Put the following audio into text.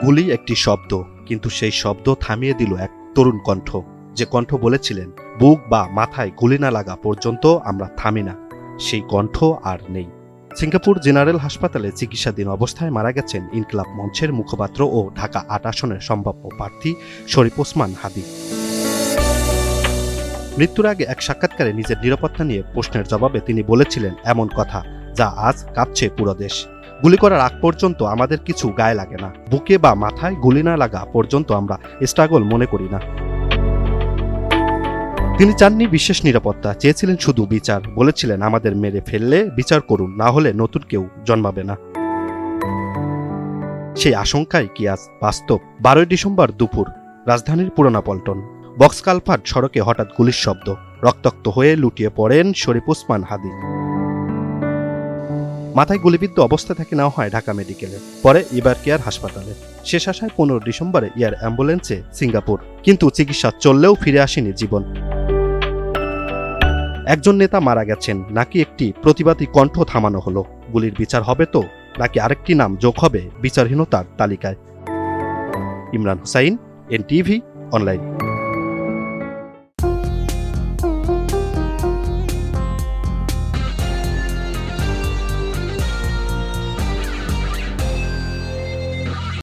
গুলি একটি শব্দ, কিন্তু সেই শব্দ থামিয়ে দিল এক তরুণ কণ্ঠ, যে কণ্ঠ বলেছিলেন বুক বা মাথায় গুলি না লাগা পর্যন্ত আমরা থামি না। সেই কণ্ঠ আর নেই। সিঙ্গাপুর জেনারেল হাসপাতালে চিকিৎসাধীন অবস্থায় মারা গেছেন ইনকিলাব মঞ্চের মুখপাত্র ও ঢাকা ৮ আসনের সম্ভাব্য প্রার্থী শরীফ ওসমান হাদী। মৃত্যুর আগে এক সাক্ষাৎকারে নিজের নিরাপত্তা নিয়ে প্রশ্নের জবাবে তিনি বলেছিলেন এমন কথা যা আজ কাঁপছে পুরো দেশ। গুলি করার আগ পর্যন্ত আমাদের কিছু গায়ে লাগে না, বুকে বা মাথায় গুলি না লাগা পর্যন্ত আমরা স্ট্রাগল মনে করি না। তিনি চাননি বিশেষ নিরাপত্তা, চেয়েছিলেন শুধু বিচার। বলেছিলেন আমাদের মেরে ফেললে বিচার করুন, না হলে নতুন কেউ জন্মাবে না। সেই আশঙ্কাই কি আজ বাস্তব? 12 ডিসেম্বর দুপুর, রাজধানীর পুরানা পল্টন বক্সকালভার্ট সড়কে হঠাৎ গুলির শব্দ। রক্তাক্ত হয়ে লুটিয়ে পড়েন শরীফ ওসমান হাদী। মাথায় গুলিবিদ্ধ অবস্থা থেকে নেওয়া হয় ঢাকা মেডিকেলে, পরে ইবার কেয়ার হাসপাতালে। শেষ আসায় 15 ডিসেম্বরে এয়ার অ্যাম্বুলেন্সে সিঙ্গাপুর, কিন্তু চিকিৎসা চললেও ফিরে আসেনি জীবন। একজন নেতা মারা গেছেন, নাকি একটি প্রতিবাদী কণ্ঠ থামানো হলো? গুলির বিচার হবে তো, নাকি আরেকটি নাম যোগ হবে বিচারহীনতার তালিকায়? Imran Hussain, NTV online.